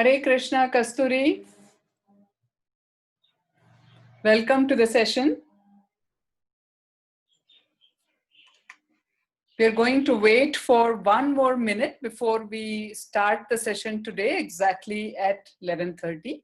Hare Krishna, Kasturi. Welcome to the session. We are going to wait for 1 more minute before we start the session today, exactly at 11:30.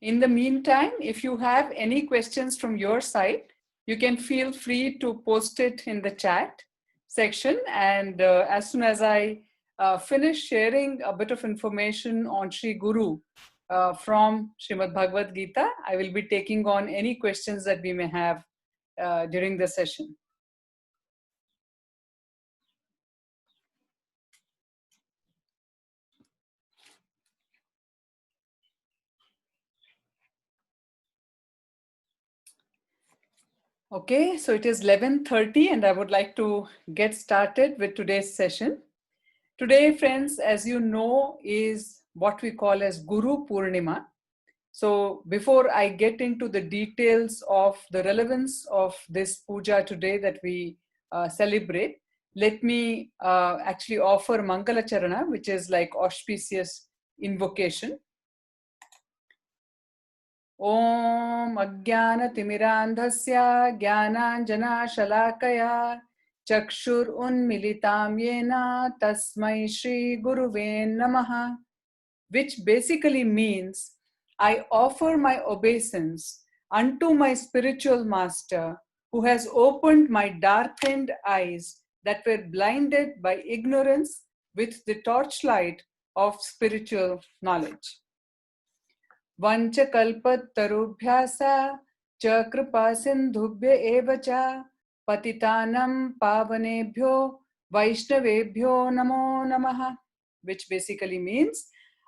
In the meantime, if you have any questions from your side, you can feel free to post it in the chat section. And as soon as I finish sharing a bit of information on Sri Guru from Srimad Bhagavad Gita, I will be taking on any questions that we may have during the session. Okay, so it is 11:30 and I would like to get started with today's session. Today, friends, as you know, is what we call as Guru Purnima. So before I get into the details of the relevance of this puja today that we celebrate, let me actually offer Mangala Charana, which is like auspicious invocation. Om Ajnana Timirandhasya Jnananjana Shalakaya Chakshur Unmilitam Yena Tasmai Shri Guruve Namaha, which basically means I offer my obeisance unto my spiritual master who has opened my darkened eyes that were blinded by ignorance with the torchlight of spiritual knowledge. Vancha kalpatarubhyasa cha kripa sindhubhya eva cha patitanam pavanebhyo vaishnavebhyo namo namaha, which basically means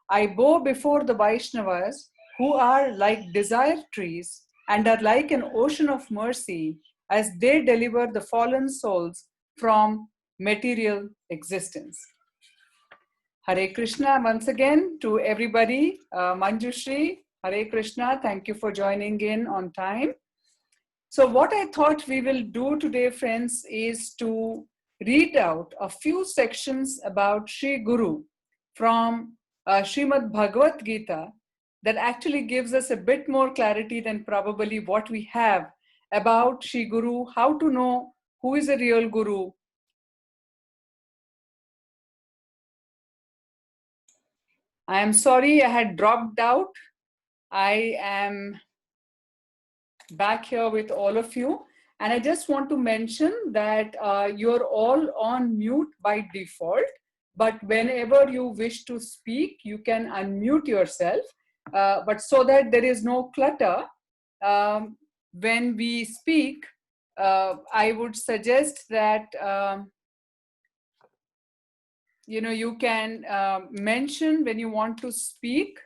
I bow before the Vaishnavas who are like desire trees and are like an ocean of mercy as they deliver the fallen souls from material existence. Hare Krishna once again to everybody. Manjushri, Hare Krishna, thank you for joining in on time. So what I thought we will do today, friends, is to read out a few sections about Sri Guru from Srimad Bhagavad Gita that actually gives us a bit more clarity than probably what we have about Sri Guru, how to know who is a real Guru. I am sorry I had dropped out. I am back here with all of you. And I just want to mention that you're all on mute by default. But whenever you wish to speak, you can unmute yourself. But so that there is no clutter, when we speak, I would suggest that you can mention when you want to speak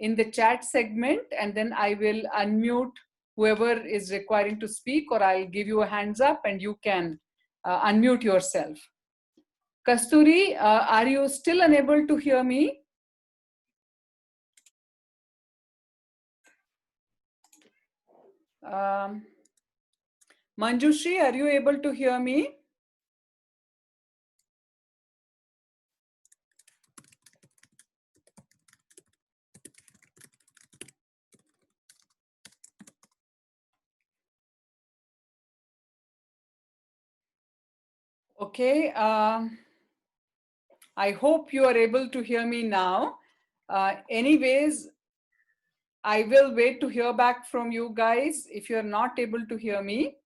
in the chat segment, and then I will unmute whoever is requiring to speak, or I'll give you a hands up and you can unmute yourself. Kasturi, are you still unable to hear me? Manjushri, are you able to hear me? Okay, I hope you are able to hear me now. Anyways, I will wait to hear back from you guys if you're not able to hear me.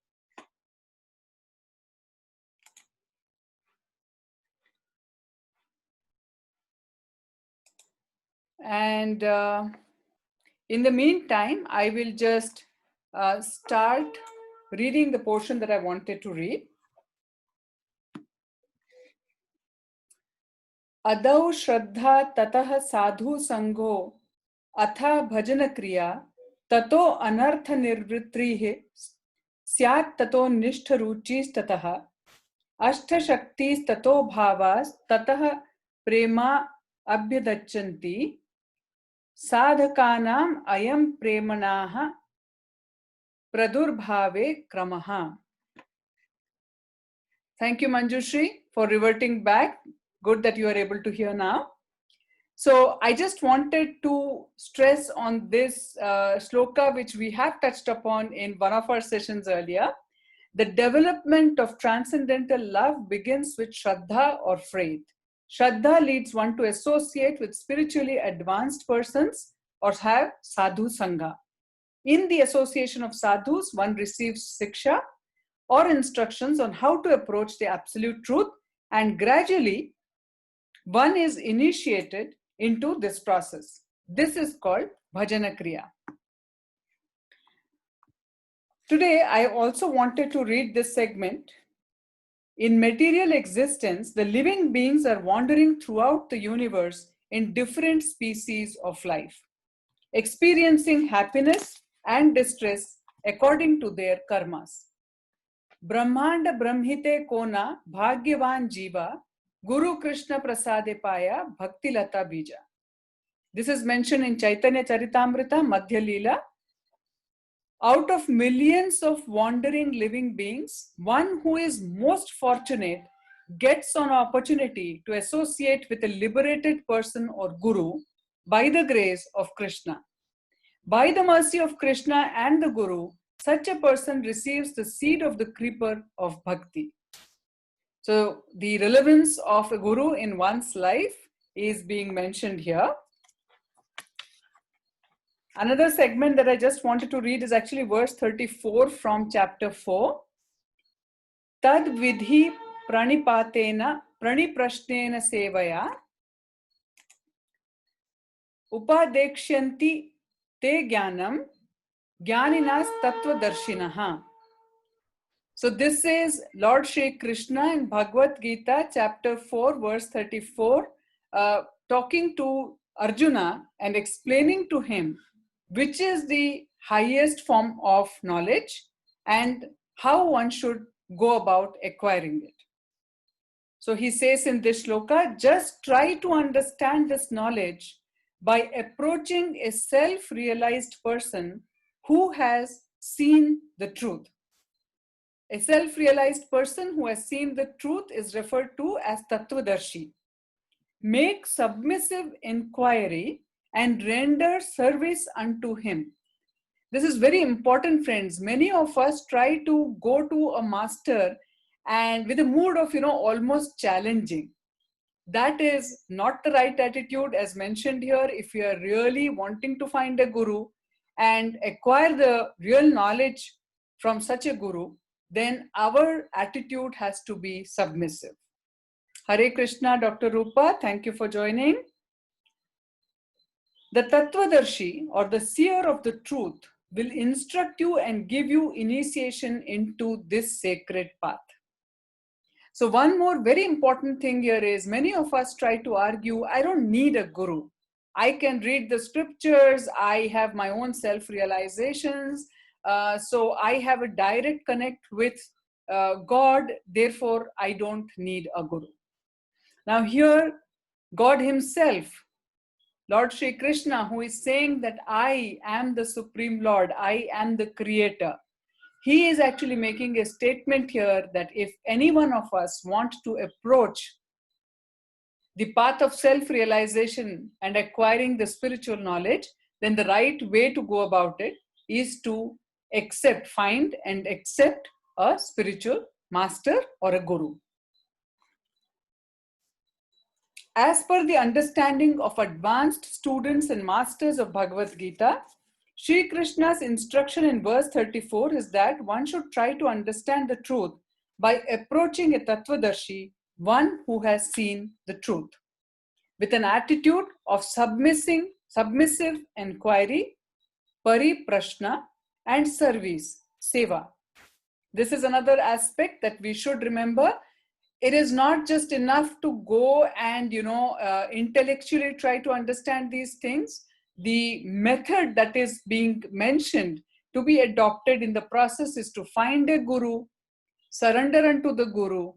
And in the meantime, I will just start reading the portion that I wanted to read. Adau Shraddha Tatah Sadhu Sangho Atha Bhajana Kriya Tato Anartha Nirvritrihe Syat Tato Nishtha Ruchis Tataha अष्टशक्तिस्ततो भावास्ततः प्रेमा अभ्यदच्यन्ति साधकानाम् अयं प्रेमणाः pradurбhave kramaha. Thank you, Manjushri, for reverting back. Good that you are able to hear now. So I just wanted to stress on this shloka, which we have touched upon in one of our sessions earlier. The development of transcendental love begins with Shraddha or faith. Shraddha leads one to associate with spiritually advanced persons or have sadhu sangha. In the association of sadhus, one receives siksha or instructions on how to approach the absolute truth, and gradually one is initiated into this process. This is called bhajana kriya. Today, I also wanted to read this segment. In material existence, the living beings are wandering throughout the universe in different species of life, experiencing happiness and distress according to their karmas. Brahmanda Brahmite Kona Bhagyavan Jiva Guru Krishna Prasade Paya Bhakti Lata Bija. This is mentioned in Chaitanya Charitamrita, Madhya Leela. Out of millions of wandering living beings, one who is most fortunate gets an opportunity to associate with a liberated person or guru by the grace of Krishna. By the mercy of Krishna and the Guru, such a person receives the seed of the creeper of bhakti. So the relevance of a guru in one's life is being mentioned here. Another segment that I just wanted to read is actually verse 34 from chapter 4. Tad vidhi pranipatena praniprashnena sevaya upadekshanti te jnanam jnaninas tattvadarshinaha. So this is Lord Shri Krishna in Bhagavad Gita chapter 4 verse 34 talking to Arjuna and explaining to him which is the highest form of knowledge and how one should go about acquiring it. So he says in this shloka, just try to understand this knowledge by approaching a self-realized person who has seen the truth. A self-realized person who has seen the truth is referred to as Tattvadarshi. Make submissive inquiry and render service unto him. This is very important, friends. Many of us try to go to a master and with a mood of, almost challenging. That is not the right attitude as mentioned here. If you are really wanting to find a guru and acquire the real knowledge from such a guru, then our attitude has to be submissive. Hare Krishna, Dr. Rupa, thank you for joining. The Tattvadarshi or the seer of the truth will instruct you and give you initiation into this sacred path. So one more very important thing here is many of us try to argue, I don't need a guru. I can read the scriptures. I have my own self-realizations. So I have a direct connect with God. Therefore, I don't need a guru. Now here, God himself, Lord Shri Krishna, who is saying that I am the Supreme Lord, I am the Creator. He is actually making a statement here that if any one of us want to approach the path of self-realization and acquiring the spiritual knowledge, then the right way to go about it is to find and accept a spiritual master or a guru. As per the understanding of advanced students and masters of Bhagavad Gita, Shri Krishna's instruction in verse 34 is that one should try to understand the truth by approaching a Tattvadarshi, one who has seen the truth, with an attitude of submissive inquiry, pariprashna, and service, seva. This is another aspect that we should remember. It is not just enough to go and, intellectually try to understand these things. The method that is being mentioned to be adopted in the process is to find a guru, surrender unto the guru,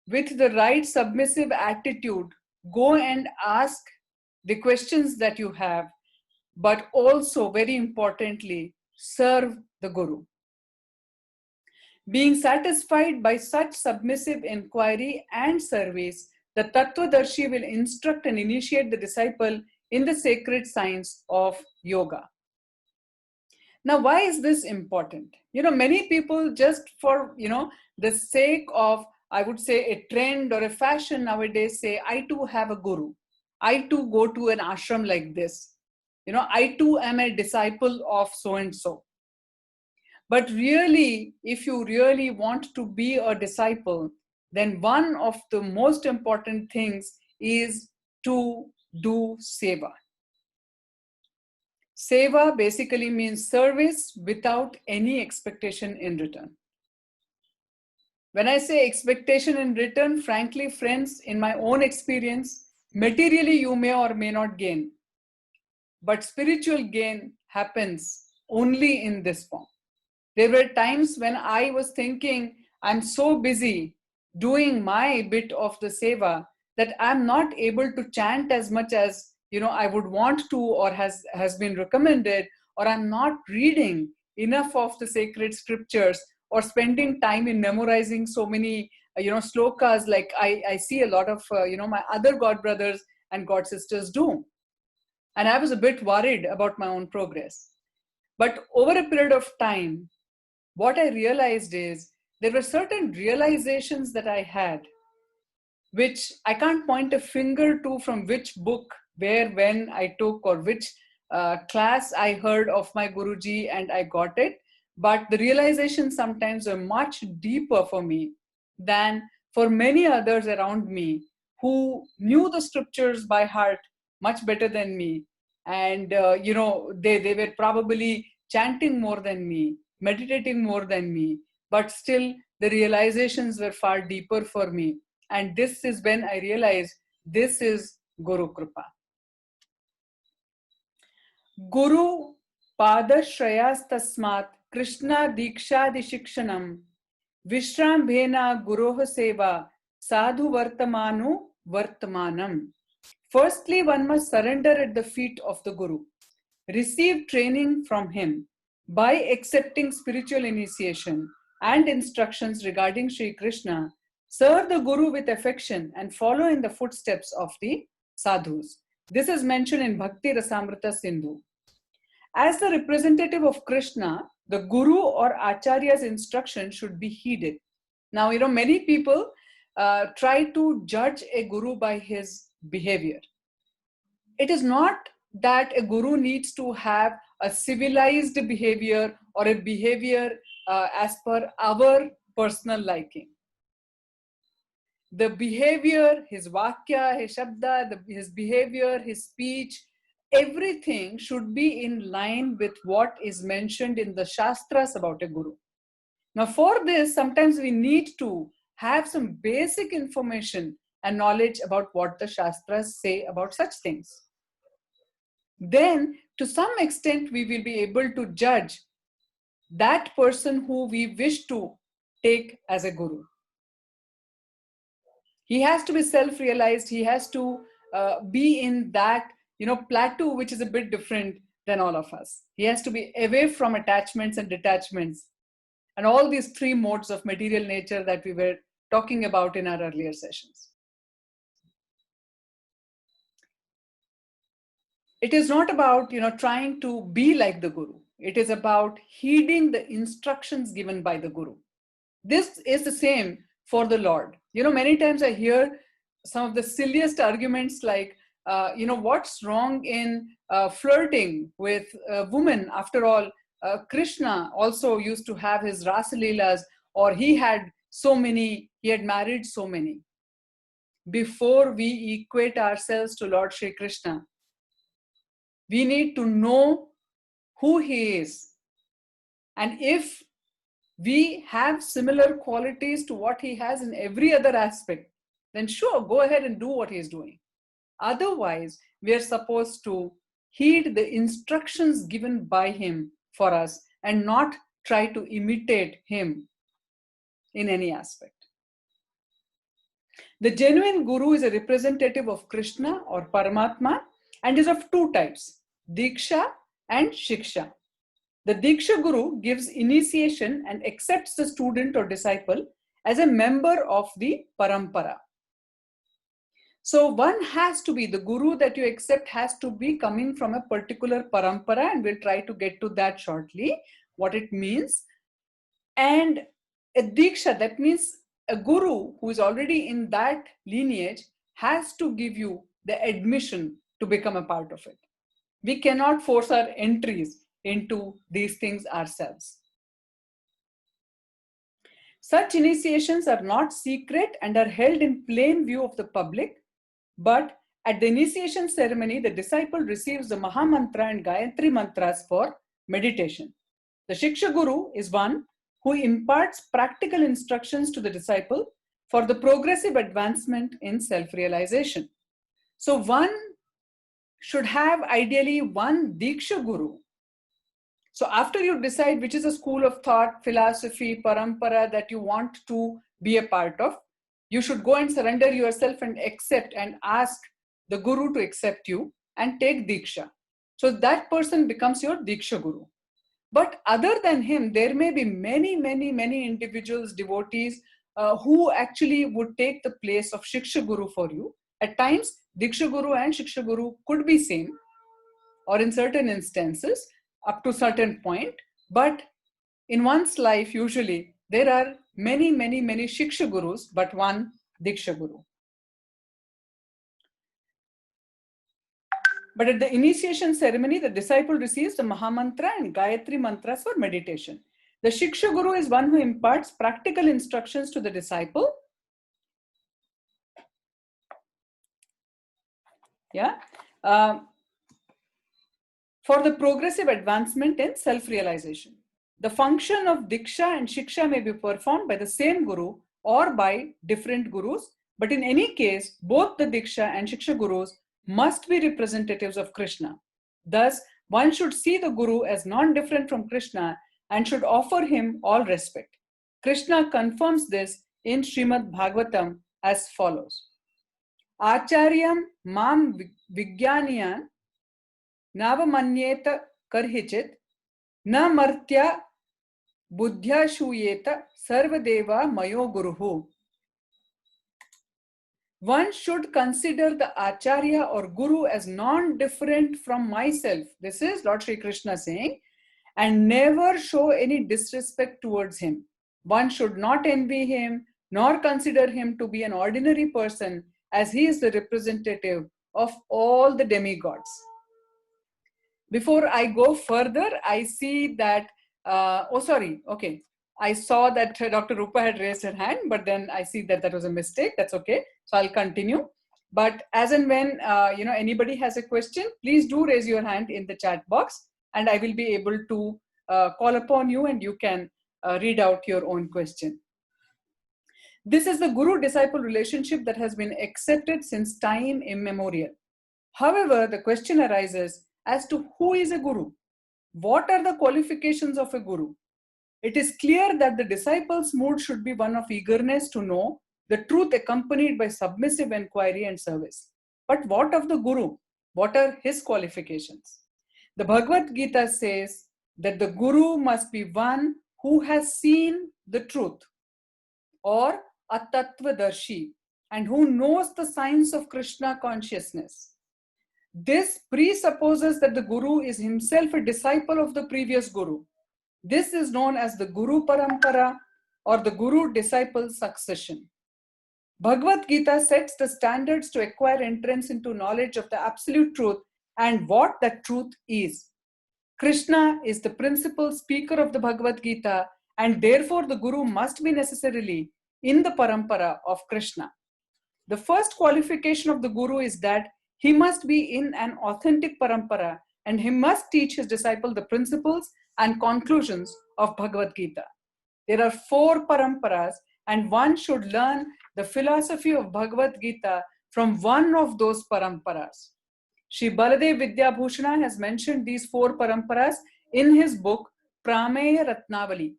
with the right submissive attitude, go and ask the questions that you have, but also, very importantly, serve the Guru. Being satisfied by such submissive inquiry and service, the Tattvadarshi will instruct and initiate the disciple in the sacred science of yoga. Now, why is this important? Many people, just for, the sake of, I would say, a trend or a fashion nowadays, say, I too have a guru. I too go to an ashram like this. I too am a disciple of so and so. But really, if you really want to be a disciple, then one of the most important things is to do seva. Seva basically means service without any expectation in return. When I say expectation in return, frankly, friends, in my own experience, materially you may or may not gain, but spiritual gain happens only in this form. There were times when I was thinking, I'm so busy doing my bit of the seva that I'm not able to chant as much as I would want to, or has been recommended, or I'm not reading enough of the sacred scriptures, or spending time in memorizing so many slokas like I see a lot of my other god brothers and god sisters do. And I was a bit worried about my own progress. But over a period of time, what I realized is there were certain realizations that I had, which I can't point a finger to from which book, where, when I took, or which class I heard of my Guruji and I got it. But the realizations sometimes were much deeper for me than for many others around me who knew the scriptures by heart much better than me. And, they were probably chanting more than me, meditating more than me, but still the realizations were far deeper for me. And this is when I realized this is Guru Kripa. Guru Pada Shrayas Tasmat Krishna Diksha Dishikshanam Vishrambhena Guroha Seva Sadhu Vartamanu Vartamanam. Firstly, one must surrender at the feet of the Guru, receive training from him by accepting spiritual initiation and instructions regarding Sri Krishna, serve the Guru with affection and follow in the footsteps of the sadhus. This is mentioned in Bhakti Rasamrita Sindhu. As the representative of Krishna, the Guru or Acharya's instruction should be heeded. Now, many people try to judge a Guru by his behavior. It is not that a Guru needs to have a civilized behavior or a behavior as per our personal liking. The behavior, his vakya, his shabda, his behavior, his speech, everything should be in line with what is mentioned in the Shastras about a Guru. Now, for this, sometimes we need to have some basic information and knowledge about what the Shastras say about such things. Then, to some extent, we will be able to judge that person who we wish to take as a Guru. He has to be self-realized. He has to be in that, plateau, which is a bit different than all of us. He has to be away from attachments and detachments and all these three modes of material nature that we were talking about in our earlier sessions. It is not about, trying to be like the Guru. It is about heeding the instructions given by the Guru. This is the same for the Lord. Many times I hear some of the silliest arguments like, what's wrong in flirting with women? After all, Krishna also used to have his Rasalilas, or he had married so many. Before we equate ourselves to Lord Shri Krishna, we need to know who he is. And if we have similar qualities to what he has in every other aspect, then sure, go ahead and do what he is doing. Otherwise, we are supposed to heed the instructions given by him for us and not try to imitate him in any aspect. The genuine guru is a representative of Krishna or Paramatma and is of two types, Diksha and Shiksha. The Diksha Guru gives initiation and accepts the student or disciple as a member of the Parampara. So one has to be, the Guru that you accept has to be coming from a particular Parampara, and we'll try to get to that shortly, what it means. And a Diksha, that means a Guru who is already in that lineage has to give you the admission to become a part of it. We cannot force our entries into these things ourselves. Such initiations are not secret and are held in plain view of the public, but at the initiation ceremony, the disciple receives the Mahamantra and Gayatri mantras for meditation. The Shiksha Guru is one who imparts practical instructions to the disciple for the progressive advancement in self-realization. So one should have ideally one Diksha Guru. So after you decide which is a school of thought, philosophy, parampara that you want to be a part of, you should go and surrender yourself and accept and ask the Guru to accept you and take Diksha. So that person becomes your Diksha Guru. But other than him, there may be many individuals, devotees who actually would take the place of Shiksha Guru for you. At times, Diksha Guru and Shiksha Guru could be same, or in certain instances, up to certain point. But in one's life, usually, there are many Shiksha Gurus, but one Diksha Guru. But at the initiation ceremony, the disciple receives the Mahamantra and Gayatri mantras for meditation. The Shiksha Guru is one who imparts practical instructions to the disciple. Yeah. For the progressive advancement in self-realization. The function of Diksha and Shiksha may be performed by the same Guru or by different Gurus, but in any case, both the Diksha and Shiksha Gurus must be representatives of Krishna. Thus, one should see the Guru as non-different from Krishna and should offer him all respect. Krishna confirms this in Srimad Bhagavatam as follows. Acharyam mam Vijnaniyan Navamanyeta Karhichit Na Martya Buddhya Shuyeta Sarvadeva Mayo Guruhu. One should consider the Acharya or Guru as non-different from myself. This is Lord Shri Krishna saying, and never show any disrespect towards him. One should not envy him, nor consider him to be an ordinary person, as he is the representative of all the demigods. Before I go further, I see that, I saw that Dr. Rupa had raised her hand, but then I see that that was a mistake. That's okay. So I'll continue. But as and when anybody has a question, please do raise your hand in the chat box, and I will be able to call upon you, and you can read out your own question. This is the Guru-disciple relationship that has been accepted since time immemorial. However, the question arises as to who is a Guru? What are the qualifications of a Guru? It is clear that the disciple's mood should be one of eagerness to know the truth accompanied by submissive inquiry and service. But what of the Guru? What are his qualifications? The Bhagavad Gita says that the Guru must be one who has seen the truth, or a Tattvadarshi, and who knows the science of Krishna consciousness. This presupposes that the Guru is himself a disciple of the previous Guru. This is known as the Guru Parampara or the Guru-disciple succession. Bhagavad Gita sets the standards to acquire entrance into knowledge of the absolute truth and what that truth is. Krishna is the principal speaker of the Bhagavad Gita, and therefore the Guru must be necessarily in the Parampara of Krishna. The first qualification of the Guru is that he must be in an authentic Parampara, and he must teach his disciple the principles and conclusions of Bhagavad Gita. There are 4 Paramparas, and one should learn the philosophy of Bhagavad Gita from one of those Paramparas. Shri Baladev Vidyabhushana has mentioned these 4 Paramparas in his book Prameya Ratnavali.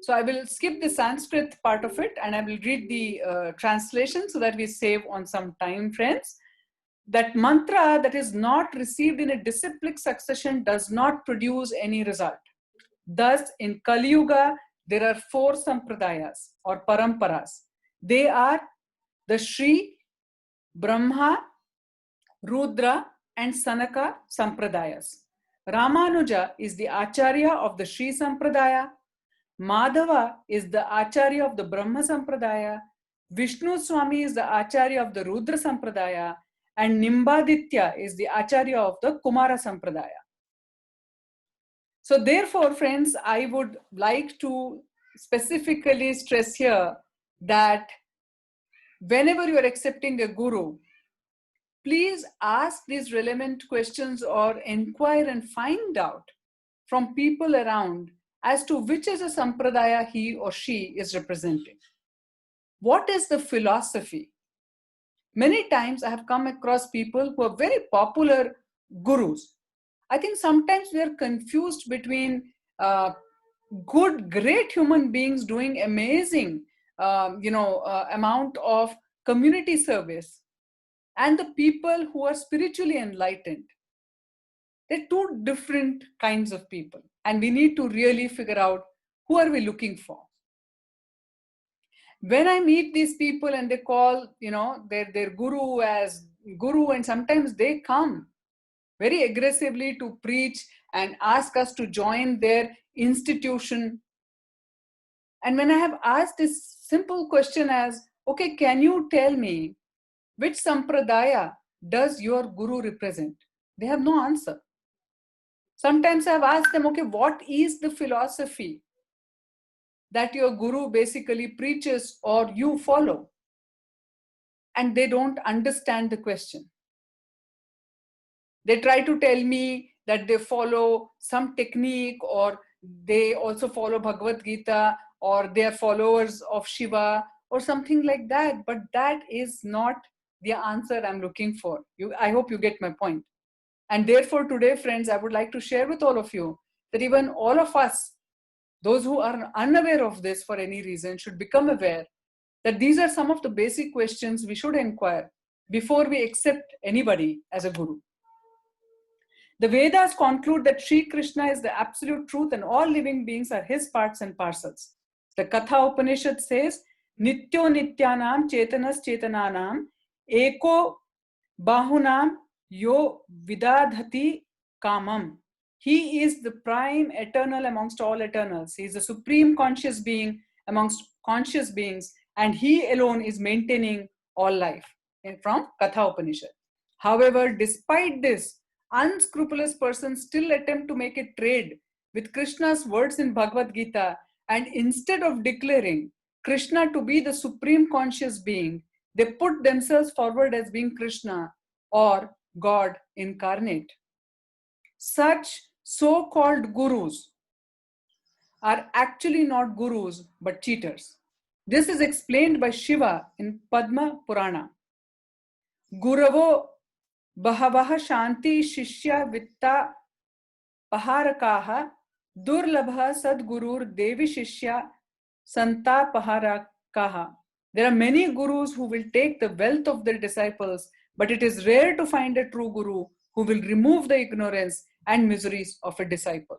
So I will skip the Sanskrit part of it and I will read the translation so that we save on some time, friends. That mantra that is not received in a disciplic succession does not produce any result. Thus, in Kali Yuga, there are 4 sampradayas or paramparas. They are the Shri, Brahma, Rudra, and Sanaka sampradayas. Ramanuja is the Acharya of the Shri Sampradaya. Madhava is the Acharya of the Brahma Sampradaya. Vishnu Swami is the Acharya of the Rudra Sampradaya. And Nimbaditya is the Acharya of the Kumara Sampradaya. So therefore, friends, I would like to specifically stress here that whenever you are accepting a guru, please ask these relevant questions or inquire and find out from people around as to which is a sampradaya he or she is representing. What is the philosophy? Many times I have come across people who are very popular gurus. I think sometimes we are confused between good, great human beings doing amazing, amount of community service and the people who are spiritually enlightened. They're 2 different kinds of people, and we need to really figure out who are we looking for. When I meet these people and they call, their guru as guru, and sometimes they come very aggressively to preach and ask us to join their institution. And when I have asked this simple question as, okay, can you tell me which sampradaya does your guru represent? They have no answer. Sometimes I've asked them, okay, what is the philosophy that your guru basically preaches or you follow? And they don't understand the question. They try to tell me that they follow some technique or they also follow Bhagavad Gita or they are followers of Shiva or something like that. But that is not the answer I'm looking for. I hope you get my point. And therefore today, friends, I would like to share with all of you that even all of us, those who are unaware of this for any reason, should become aware that these are some of the basic questions we should inquire before we accept anybody as a guru. The Vedas conclude that Sri Krishna is the absolute truth and all living beings are his parts and parcels. The Katha Upanishad says, Nityo Nityanam Chetanas Chetananam Eko Bahunam Yo Vidadhati Kamam. He is the prime eternal amongst all eternals. He is the supreme conscious being amongst conscious beings, and he alone is maintaining all life. From Katha Upanishad. However, despite this, unscrupulous persons still attempt to make a trade with Krishna's words in Bhagavad Gita, and instead of declaring Krishna to be the supreme conscious being, they put themselves forward as being Krishna or God incarnate. Such so-called gurus are actually not gurus but cheaters. This is explained by Shiva in Padma Purana. Guravo Bahavaha Shanti Shishya Vitta Paharakaha Durlabha Sadgurur Devi Shishya Santa Paharakaha. There are many gurus who will take the wealth of their disciples, but it is rare to find a true guru who will remove the ignorance and miseries of a disciple.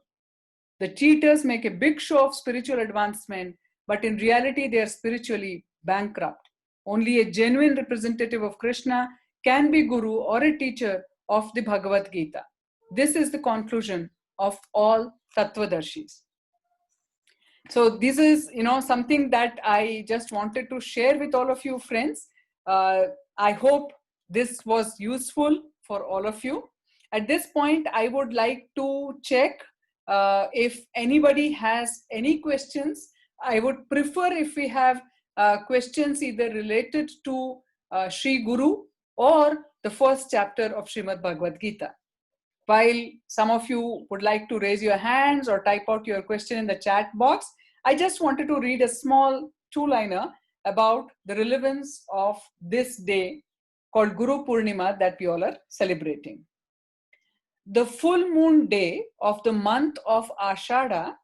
The cheaters make a big show of spiritual advancement, but in reality they are spiritually bankrupt. Only a genuine representative of Krishna can be guru or a teacher of the Bhagavad Gita. This is the conclusion of all Tattvadarshis. So this is, something that I just wanted to share with all of you, friends. I hope this was useful for all of you. At this point, I would like to check if anybody has any questions. I would prefer if we have questions either related to Sri Guru or the first chapter of Srimad Bhagavad Gita. While some of you would like to raise your hands or type out your question in the chat box, I just wanted to read a small 2-liner about the relevance of this day called Guru Purnima that we all are celebrating. The full moon day of the month of Ashada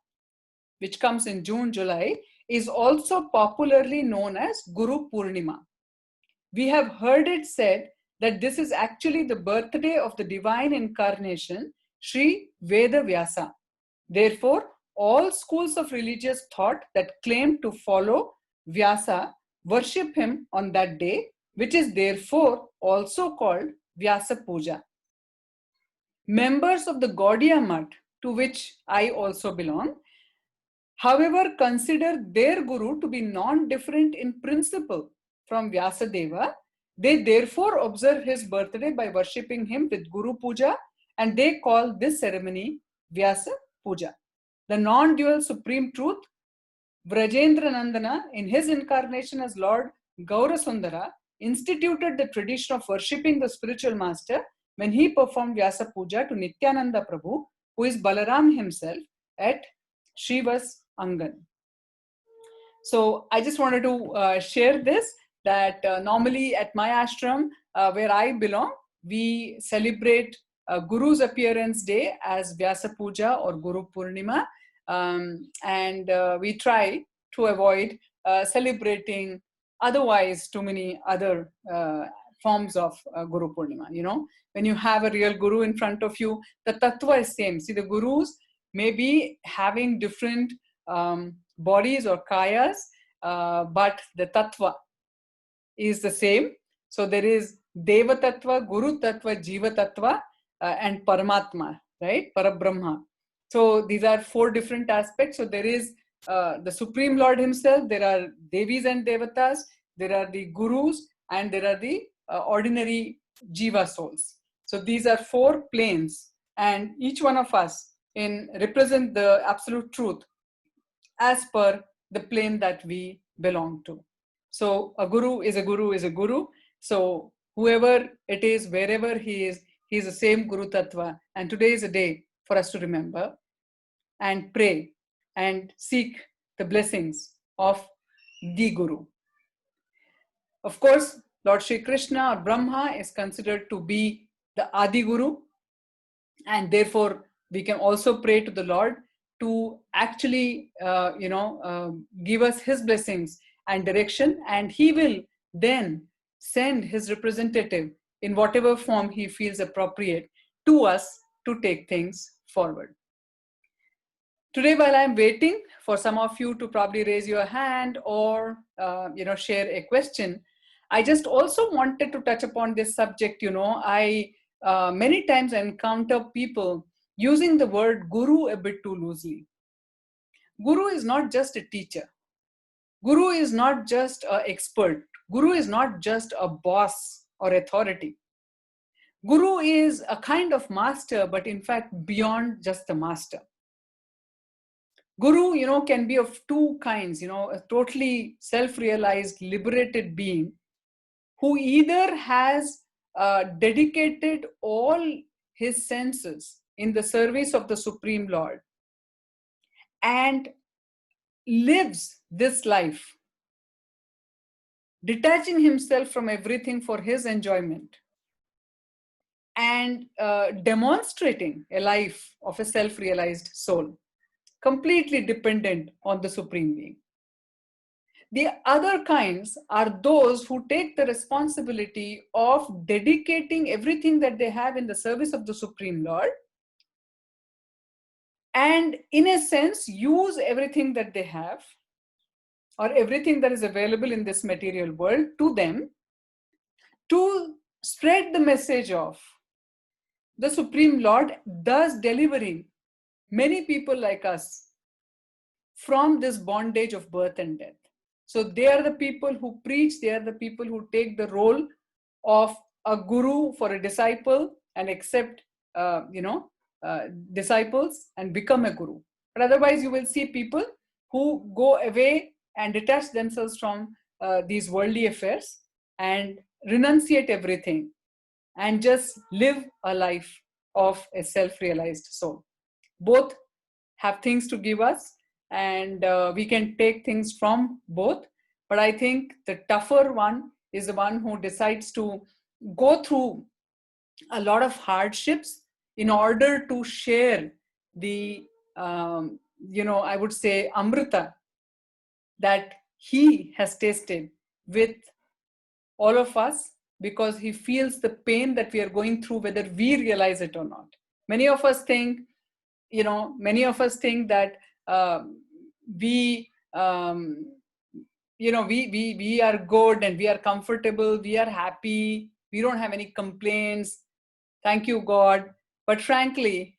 which comes in June, July, is also popularly known as Guru Purnima. We have heard it said that this is actually the birthday of the divine incarnation, Sri Veda Vyasa. Therefore, all schools of religious thought that claim to follow Vyasa worship him on that day, which is therefore also called Vyasa Puja. Members of the Gaudiya Math, to which I also belong, however, consider their guru to be non-different in principle from Vyasadeva. They therefore observe his birthday by worshipping him with Guru Puja, and they call this ceremony Vyasa Puja. The non-dual supreme truth, Vrajendra Nandana, in his incarnation as Lord Gaurasundara, instituted the tradition of worshipping the spiritual master when he performed Vyasa Puja to Nityananda Prabhu, who is Balaram himself, at Srivas Angan. So I just wanted to share this, that normally at my ashram, where I belong, we celebrate Guru's appearance day as Vyasa Puja or Guru Purnima. And we try to avoid celebrating otherwise too many other forms of Guru Purnima. You know, when you have a real Guru in front of you, the tattva is same. See, the Gurus may be having different bodies or kayas, but the tattva is the same. So there is Deva Tattva, Guru Tattva, Jiva Tattva, and Paramatma, right? Parabrahma. So these are four different aspects. So there is the Supreme Lord himself, there are Devis and Devatas, there are the Gurus, and there are the ordinary Jiva souls. So these are four planes, and each one of us represent the absolute truth as per the plane that we belong to. So a guru is a guru is a guru. So whoever it is, wherever he is the same Guru Tattva. And today is a day for us to remember and pray and seek the blessings of the Guru. Of course, Lord Shri Krishna or Brahma is considered to be the Adi Guru, and therefore we can also pray to the Lord to actually give us his blessings and direction, and he will then send his representative in whatever form he feels appropriate to us to take things forward. Today, while I'm waiting for some of you to probably raise your hand or share a question, I just also wanted to touch upon this subject. I many times encounter people using the word guru a bit too loosely. Guru is not just a teacher. Guru is not just an expert. Guru is not just a boss or authority. Guru is a kind of master, but in fact, beyond just the master. Guru, can be of two kinds, a totally self-realized, liberated being who either has dedicated all his senses in the service of the Supreme Lord and lives this life, detaching himself from everything for his enjoyment and demonstrating a life of a self-realized soul, completely dependent on the Supreme Being. The other kinds are those who take the responsibility of dedicating everything that they have in the service of the Supreme Lord, and in a sense use everything that they have or everything that is available in this material world to them to spread the message of the Supreme Lord, thus delivering many people like us from this bondage of birth and death. So they are the people who preach, they are the people who take the role of a guru for a disciple and accept, disciples and become a guru. But otherwise you will see people who go away and detach themselves from these worldly affairs and renunciate everything and just live a life of a self-realized soul. Both have things to give us, and we can take things from both. But I think the tougher one is the one who decides to go through a lot of hardships in order to share the I would say, Amrita that he has tasted with all of us, because he feels the pain that we are going through, whether we realize it or not. Many of us think, that we, we are good and we are comfortable, we are happy, we don't have any complaints. Thank you, God. But frankly,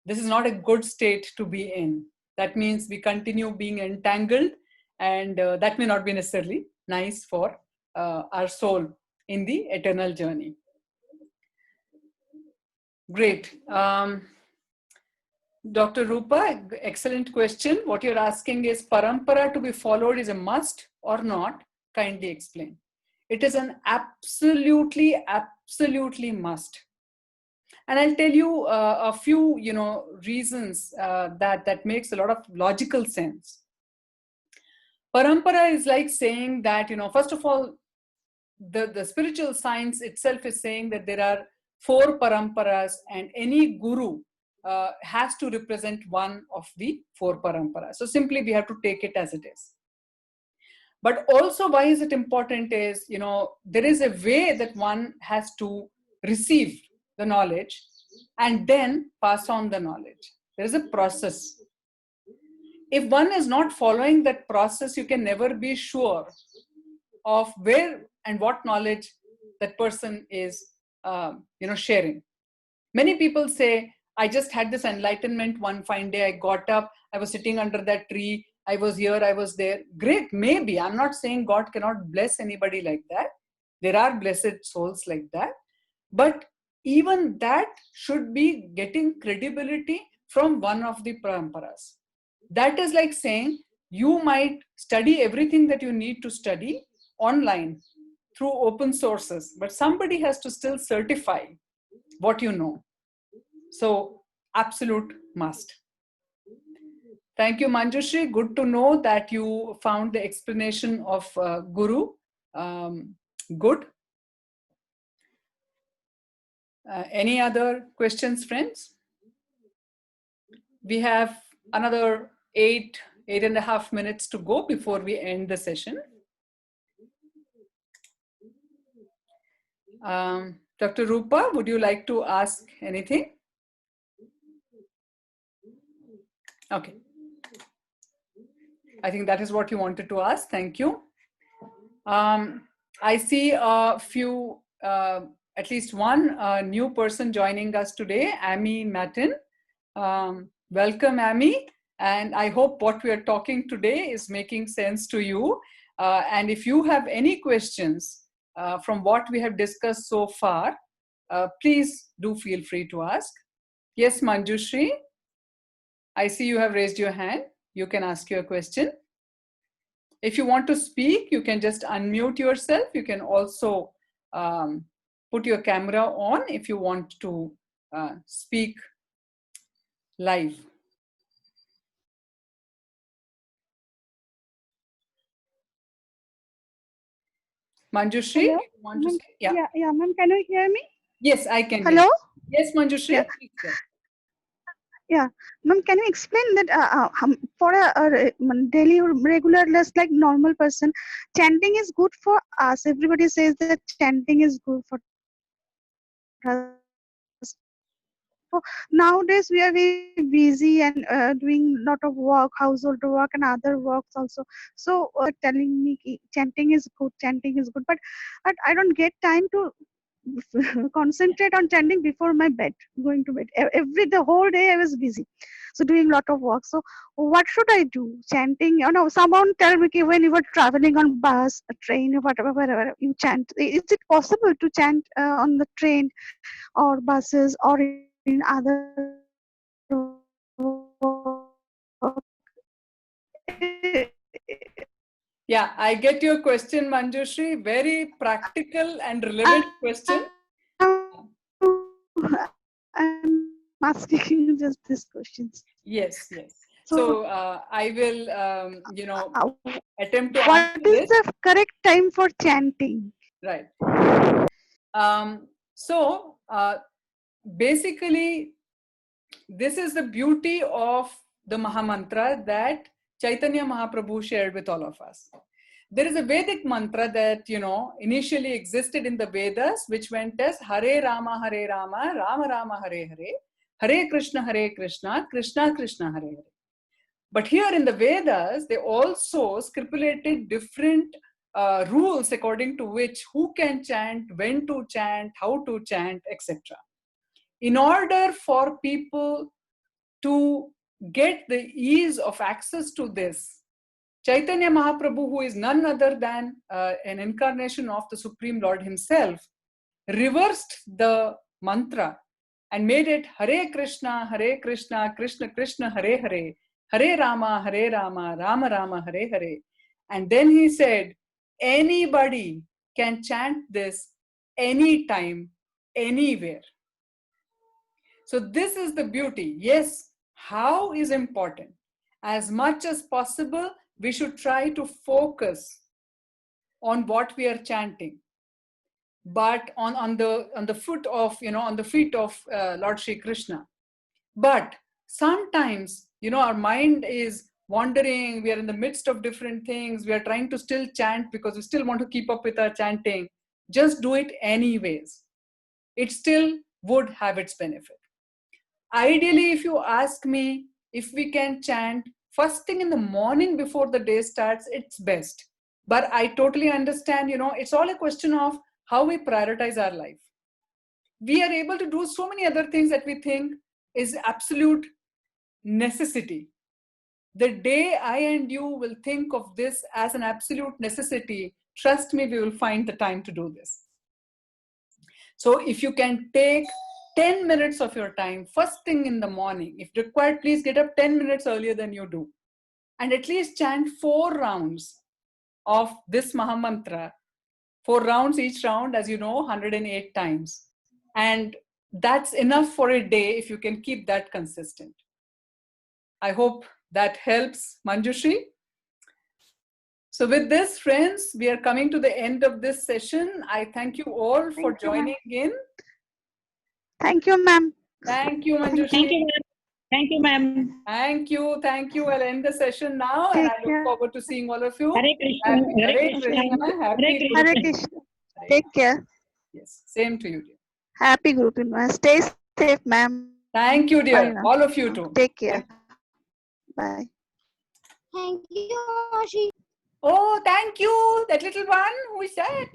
this is not a good state to be in. That means we continue being entangled, and that may not be necessarily nice for our soul in the eternal journey. Great. Dr. Rupa, excellent question. What you're asking is, parampara to be followed is a must or not? Kindly explain. It is an absolutely must. And I'll tell you a few, reasons that makes a lot of logical sense. Parampara is like saying that, first of all, the spiritual science itself is saying that there are 4 paramparas, and any guru has to represent one of the 4 paramparas. So simply we have to take it as it is. But also, why is it important is, there is a way that one has to receive the knowledge and then pass on the knowledge. There is a process. If one is not following that process, you can never be sure of where and what knowledge that person is, sharing. Many people say, I just had this enlightenment one fine day. I got up, I was sitting under that tree, I was here, I was there. Great, maybe. I'm not saying God cannot bless anybody like that. There are blessed souls like that. But even that should be getting credibility from one of the paramparas. That is like saying, you might study everything that you need to study online through open sources, but somebody has to still certify what you know. So, absolute must. Thank you, Manjushri. Good to know that you found the explanation of Guru good. Any other questions, friends? We have another 8.5 minutes to go before we end the session. Dr. Rupa, would you like to ask anything? Okay. I think that is what you wanted to ask. Thank you. I see a few, at least one new person joining us today, Amy Matin. Welcome, Amy. And I hope what we are talking today is making sense to you. And if you have any questions from what we have discussed so far, please do feel free to ask. Yes, Manjushri, I see you have raised your hand. You can ask your question. If you want to speak, you can just unmute yourself. You can also put your camera on if you want to speak live. Manjushri, you want to say? Yeah, ma'am, can you hear me? Yes, I can. Hello? Yes, Manjushri. Yeah. Yeah, ma'am, can you explain that for a daily regular, less like normal person, chanting is good for us. Everybody says that chanting is good for us. So nowadays we are very busy and doing lot of work, household work and other works also. So telling me chanting is good, but I don't get time to concentrate on chanting before my bed, going to bed. The whole day I was busy, so doing lot of work. So what should I do? Chanting? Someone tell me when you were traveling on bus, a train, whatever you chant. Is it possible to chant on the train or buses or in other Yeah, I get your question, Manjushri. Very practical and relevant question. I'm asking just these questions. Yes. So I will, attempt to what answer is this. the correct time for chanting? Right. So basically, this is the beauty of the Mahamantra that Chaitanya Mahaprabhu shared with all of us. There is a Vedic mantra that, initially existed in the Vedas, which went as Hare Rama, Rama Rama, Hare Hare, Hare Krishna, Krishna Krishna, Hare Hare. But here in the Vedas, they also stipulated different rules according to which who can chant, when to chant, how to chant, etc. In order for people to get the ease of access to this, Chaitanya Mahaprabhu, who is none other than an incarnation of the Supreme Lord himself, reversed the mantra and made it Hare Krishna, Krishna Krishna, Hare Hare, Hare Rama, Rama Rama, Hare Hare. And then he said, anybody can chant this anytime, anywhere. So this is the beauty. Yes, how is important. As much as possible, we should try to focus on what we are chanting, but on the foot of on the feet of Lord Shri Krishna. But sometimes our mind is wandering. We are in the midst of different things. We are trying to still chant because we still want to keep up with our chanting. Just do it anyways. It still would have its benefit. Ideally, if you ask me, if we can chant first thing in the morning before the day starts, it's best. But I totally understand, it's all a question of how we prioritize our life. We are able to do so many other things that we think is absolute necessity. The day I and you will think of this as an absolute necessity, trust me, we will find the time to do this. So if you can take 10 minutes of your time, first thing in the morning, if required, please get up 10 minutes earlier than you do. And at least chant 4 rounds of this Mahamantra. 4 rounds, each round, as you know, 108 times. And that's enough for a day if you can keep that consistent. I hope that helps, Manjushri. So with this, friends, we are coming to the end of this session. I thank you all for joining in. Thank you, ma'am. Thank you, Manjushri. Thank you, ma'am. Thank you, ma'am. Thank you. Thank you. I'll end the session now. And I look forward to seeing all of you. Hare Krishna. Hare Krishna. Happy Hare Krishna. Take care. Yes. Same to you, dear. Happy Guru Purnima. Stay safe, ma'am. Thank you, dear. Bye, all of you too. Take care. Bye. Thank you, Moshi. Oh, thank you. That little one. Who is that?